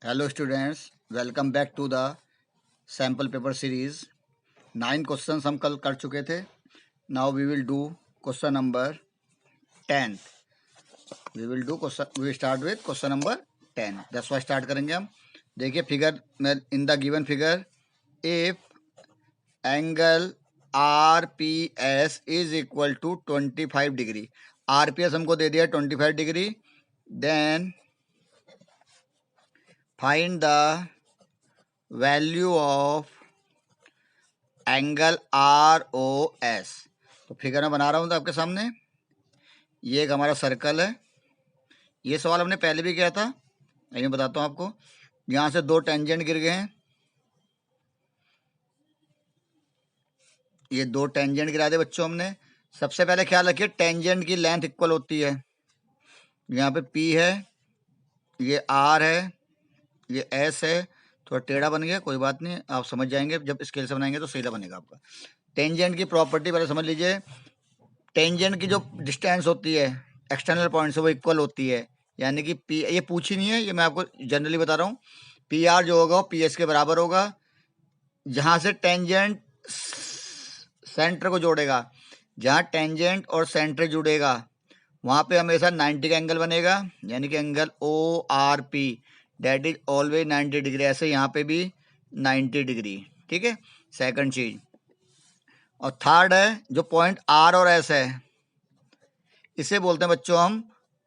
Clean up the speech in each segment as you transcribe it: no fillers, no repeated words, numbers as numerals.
Hello students, welcome back to the sample paper series. 9 questions हम कल कर चुके थे. Now we will do question number 10. We start with question number 10. That's why start करेंगे हम. देखिए फिगर में in the given figure, if angle RPS is equal to 25 degree. RPS हमको दे दिया 25 degree. Then find the value of angle ROS. तो figure में बना रहा हूँ तो आपके सामने ये एक हमारा सर्कल है. ये सवाल हमने पहले भी किया था. मैं बताता हूँ आपको. यहाँ से दो टेंजेंट गिर गए हैं. ये दो टेंजेंट गिरा दे बच्चों हमने. सबसे पहले ख्याल रखिए टेंजेंट की लेंथ इक्वल होती है. यहाँ पे P है, ये R है, ये S है. थोड़ा टेढ़ा बन गया, कोई बात नहीं, आप समझ जाएंगे जब स्केल से बनाएंगे तो सीधा बनेगा आपका. टेंजेंट की प्रॉपर्टी पहले समझ लीजिए. टेंजेंट की जो डिस्टेंस होती है एक्सटर्नल पॉइंट से वो इक्वल होती है. यानी कि पी, ये पूछी नहीं है, ये मैं आपको जनरली बता रहा हूँ. पी आर जो होगा वो पी एस के बराबर होगा. जहाँ से टेंजेंट सेंटर को जोड़ेगा, जहाँ टेंजेंट और सेंटर जुड़ेगा वहाँ पे हमेशा 90 का एंगल बनेगा. यानी कि angle O R P that is always 90 degree. ऐसे यहाँ पे भी 90 डिग्री. ठीक है, सेकंड चीज. और थर्ड है जो पॉइंट आर और एस है, इसे बोलते हैं बच्चों हम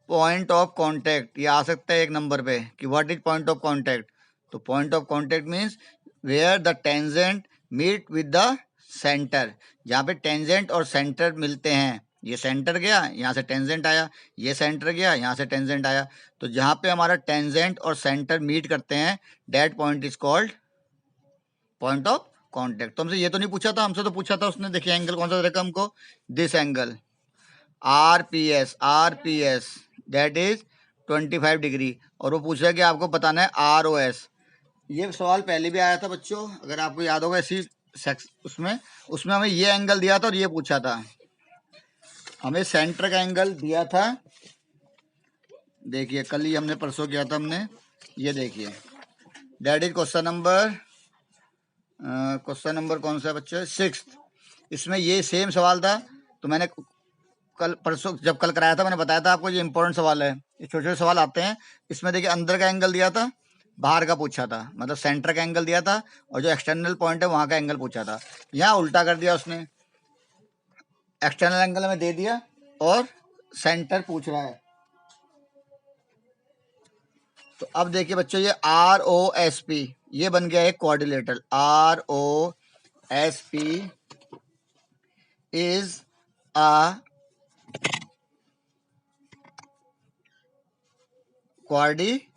पॉइंट ऑफ कांटेक्ट. ये आ सकता है एक नंबर पे कि what is point of contact. तो point of contact means where the tangent meet with the center. जहाँ पे टेंजेंट और सेंटर मिलते हैं. ये सेंटर गया, यहाँ से टेंजेंट आया. ये सेंटर गया, यहाँ से टेंजेंट आया. तो जहाँ पे हमारा टेंजेंट और सेंटर मीट करते हैं that point is called point of contact. तो हमसे ये तो नहीं पूछा था, हमसे तो पूछा था उसने. देखिए एंगल कौन सा देखा हमको, this angle R P S that is 25 degree. और वो पूछ रहा है कि आपको बताना है ROS. ये सवाल पहले भी आया था बच्चों, अगर आपको याद होगा इसी उसमें उसमें हमें ये एंगल दिया था और ये पूछा था. हमें सेंटर का एंगल दिया था. देखिए कल ही हमने परसों किया था हमने. ये देखिए दैट इज क्वेश्चन नंबर कौन सा है बच्चों, 6. इसमें ये सेम सवाल था. तो मैंने कल परसों जब कल कराया था मैंने बताया था आपको ये इंपॉर्टेंट सवाल है. ये छोटे छोटे सवाल आते हैं. इसमें देखिए अंदर का एंगल दिया था, बाहर का पूछा था, मतलब सेंटर का एंगल दिया था और जो एक्सटर्नल पॉइंट है वहां का एंगल पूछा था. यहाँ उल्टा कर दिया उसने. एक्सटर्नल एंगल में दे दिया और सेंटर पूछ रहा है. तो अब देखिए बच्चों ये ROSP ये बन गया एक quadrilateral. ROSP is a quadrilateral.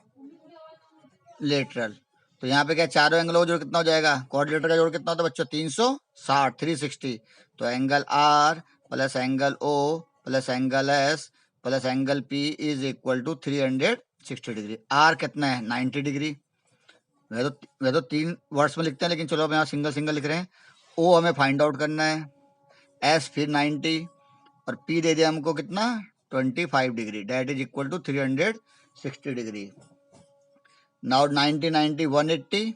तो यहाँ पे क्या चारों एंगलों का जोड़ कितना हो जाएगा, क्वाड्रिलेटरल का जोड़ कितना होता है बच्चों, 360, 360. तो angle R plus angle O plus angle S plus angle P is equal to 360 degree. R कितना है, 90 डिग्री. वह तो तीन वर्ड्स में लिखते हैं, लेकिन चलो अब यहाँ सिंगल सिंगल लिख रहे हैं. O हमें फाइंड आउट करना है, S फिर 90 और P दे दिया हमको कितना, 25 degree. That is equal to 360 degree. Now 90 90 180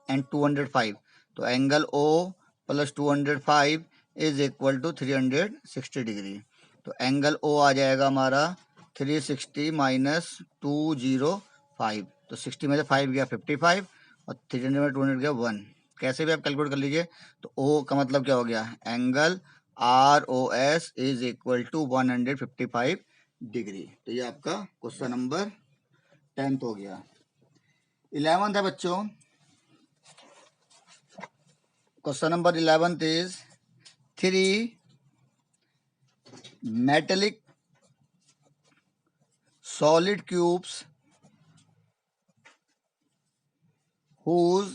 and 205. तो angle O plus 205 is equal to 360 degree. तो एंगल O आ जाएगा हमारा 360 माइनस 205. तो 60 में से 5 गया 55 और 300 में 200 गया 1. कैसे भी आप कैलकुलेट कर लीजिए. तो O का मतलब क्या हो गया, angle ROS is equal to 155 degree. तो ये आपका क्वेश्चन नंबर 10 हो गया. 11 है बच्चों. Question number 11 is 3 metallic solid cubes whose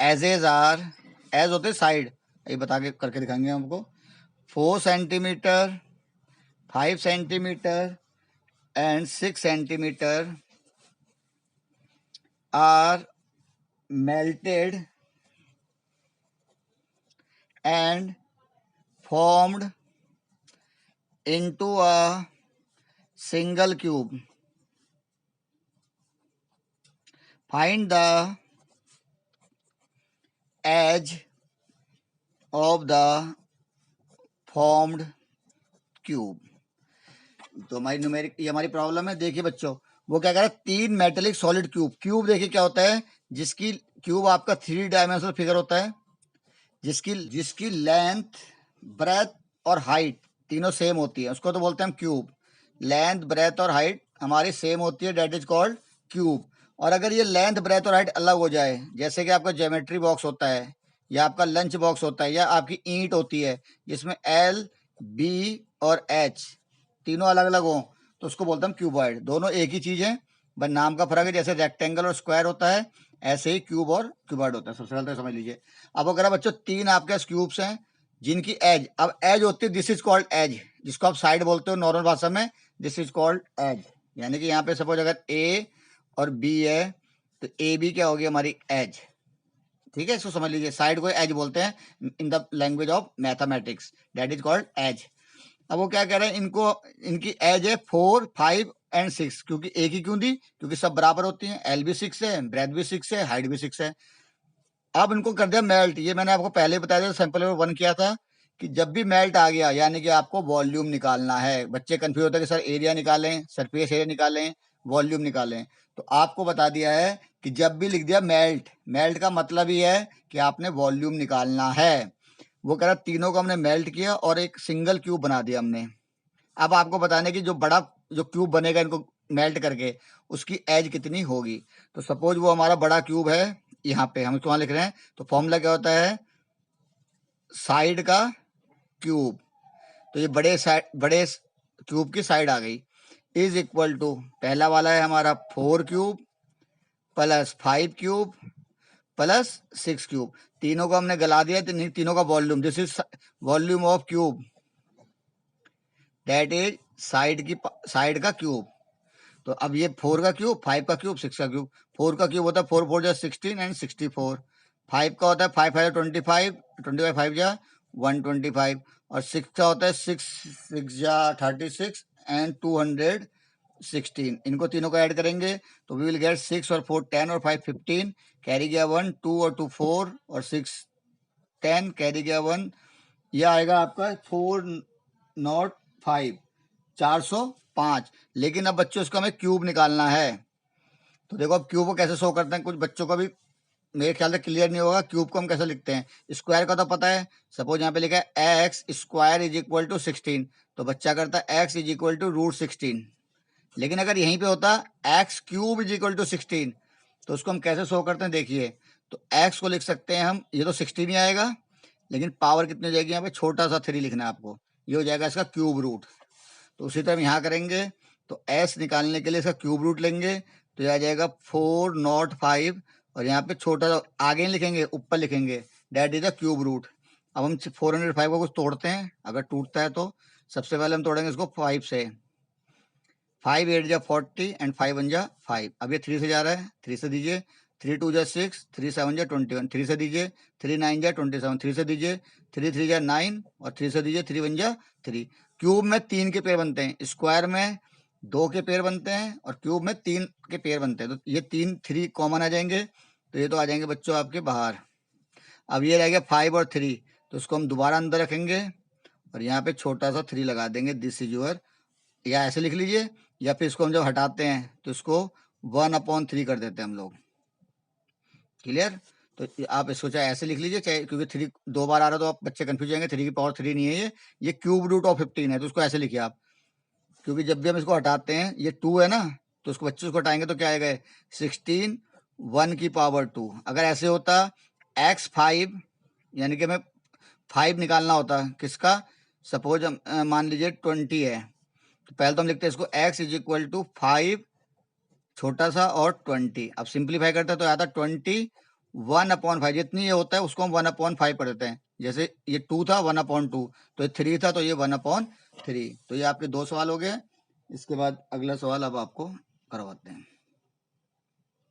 edges are, edge होते साइड, ये बता के करके दिखाएंगे हमको. 4 centimetre, 5 centimetre and 6 centimetre are melted and formed into a single cube. Find the edge of the formed cube. तो हमारी न्यूमेरिक, ये हमारी प्रॉब्लम है। देखिए बच्चों, वो क्या कह रहा है, 3 मेटेलिक सॉलिड क्यूब। क्यूब देखिए क्या होता है, जिसकी क्यूब आपका 3 डायमेंशनल फिगर होता है, जिसकी लेंथ, ब्रेथ और हाइट तीनों सेम होती है, उसको तो बोलते हैं हम क्यूब। लेंथ, ब्रेथ और हाइट हमारी सेम होती है, डेट इज कॉल्ड क्यूब। और अगर ये लेंथ, ब्रेथ और हाइट अलग हो जाए, जैसे कि आपका ज्योमेट्री बॉक्स होता है, या आपका लंच बॉक्स होता है, या आपकी ईंट होती है जिसमें एल, बी और एच तीनों अलग अलग हो, तो उसको बोलते हैं हम क्यूबॉइड। दोनों एक ही चीज है, बस नाम का फर्क है। जैसे रेक्टेंगल और स्क्वायर होता है, ऐसे ही क्यूब और क्यूबॉइड होता है। सबसे पहले तो समझ लीजिए। अब अगर बच्चों 3 आपके क्यूब्स हैं जिनकी एज, अब एज होती है, दिस इज कॉल्ड एज, जिसको आप साइड बोलते हो नॉर्मल भाषा में, दिस इज कॉल्ड एज। यानी कि यहाँ पे सपोज अगर ए और बी है, तो ए बी क्या होगी, हमारी एज। ठीक है, इसको समझ लीजिए, साइड को एज बोलते हैं in the language of mathematics, that is called edge. अब वो क्या कह रहे हैं, इनकी एज है 4, 5 एंड 6। क्योंकि एक ही क्यों दी, क्योंकि सब बराबर होती हैं। एल भी 6 है, ब्रेथ भी 6 है, हाइट भी 6 है। अब इनको कर दिया मेल्ट। ये मैंने आपको पहले बताया था, सैंपल नंबर 1 किया था, कि जब भी मेल्ट आ गया, यानी कि आपको वॉल्यूम निकालना है। बच्चे कंफ्यूज होते हैं कि सर एरिया निकालें, सरफेस एरिया निकालें, वॉल्यूम निकालें। तो आपको बता दिया है कि जब भी लिख दिया मेल्ट, मेल्ट का मतलब ही है कि आपने वॉल्यूम निकालना है। वो कह रहा तीनों को हमने मेल्ट किया और एक सिंगल क्यूब बना दिया हमने। अब आपको बताने की जो बड़ा जो क्यूब बनेगा इनको मेल्ट करके, उसकी एज कितनी होगी। तो सपोज वो हमारा बड़ा क्यूब है, यहाँ पे हम इसको वहां लिख रहे हैं। तो फॉर्मूला क्या होता है, साइड का क्यूब। तो ये बड़े क्यूब की साइड आ गई, इज इक्वल टू, पहला वाला है हमारा 4 cube plus 5 cube plus 6 cube. तीनों को हमने गला दिया, तीनों का volume, this is volume of cube, that is side का क्यूब। तो अब ये 4 का क्यूब, 5 का क्यूब, 6 का क्यूब। 4 का क्यूब होता है 4 4 जा 16 एंड 64। 5 का होता है 5 5 25, 25 5 जा 125। और 6 का होता है 6 6 जा 36 एंड 216। इनको तीनों को ऐड करेंगे तो वी विल गेट 6 और 4 10 और 5 15, कैरी गया 1, 2 और 2 4 और 6 10, कैरी गया 1। यह आएगा आपका 405, 405। लेकिन अब बच्चों इसको हमें क्यूब निकालना है। तो देखो अब क्यूब को कैसे शो करते हैं, कुछ बच्चों को भी मेरे ख्याल से क्लियर नहीं होगा। क्यूब को हम कैसे लिखते हैं, स्क्वायर का तो पता है। सपोज यहाँ पे लिखा है x square is equal to 16, तो बच्चा करता है एक्स इज इक्वल टू √16। लेकिन अगर यहीं पे होता x cube is equal to 16, तो उसको हम कैसे शो करते हैं, देखिए। तो एक्स को लिख सकते हैं हम, ये तो 16 ही आएगा, लेकिन पावर कितनी हो जाएगी, यहाँ पे छोटा सा 3 लिखना है आपको, ये हो जाएगा इसका क्यूब रूट। तो उसी तरह हम यहाँ करेंगे, तो एस निकालने के लिए इसका क्यूब रूट लेंगे, तो यह आ जाएगा 405। और यहाँ पे छोटा आगे नहीं लिखेंगे, ऊपर लिखेंगे, that is the cube root. अब हम 405 को कुछ तोड़ते हैं, अगर टूटता है तो। सबसे पहले हम तोड़ेंगे इसको 5 से। 5 8 जा 40 एंड 5 1 जा 5। अब ये 3 से जा रहा है, 3 से दीजिए। 3 2 जा 6, 3 7 जा 21, 3 से दीजिए। 3 9 जा 27, 3 से दीजिए। 3 3 जा 9 और 3 से दीजिए। 3 1 जा 3। क्यूब में 3 के पेयर बनते हैं, स्क्वायर में 2 के पेयर बनते हैं, और क्यूब में 3 के पेयर बनते हैं। तो ये 3 कॉमन आ जाएंगे, तो ये तो आ जाएंगे बच्चों आपके बाहर। अब ये रह गया 5 और 3, तो इसको हम दोबारा अंदर रखेंगे और यहाँ पे छोटा सा 3 लगा देंगे, दिस इज योर, या ऐसे लिख लीजिए, या फिर इसको हम जब हटाते हैं तो इसको 1/3 कर देते हैं हम लोग। क्लियर। तो आप इसको चाहे ऐसे लिख लीजिए, चाहे, क्योंकि 3 2 बार आ रहा है तो आप बच्चे कंफ्यूज जाएंगे, 3 की पावर 3 नहीं है, ये क्यूब रूट ऑफ 15 है, तो उसको ऐसे लिखिए आप। क्योंकि जब भी हम इसको हटाते हैं, ये 2 है ना, तो उसको बच्चे को हटाएंगे तो क्या आएगा, 16 1 की पावर 2। अगर ऐसे होता x5, यानी कि हमें 5 निकालना होता, किसका, सपोज हम मान लीजिए 20 है, तो पहले तो हम लिखते हैं इसको x इज इक्वल टू 5 छोटा सा और 20। अब सिंप्लीफाई करते हैं तो आता 20 1/5, जितनी ये होता है उसको हम 1/5 कर देते हैं। जैसे ये 2 था 1/2, तो ये 3 था तो ये 1/3। तो ये आपके 2 सवाल हो गए। इसके बाद अगला सवाल अब आपको करवाते हैं।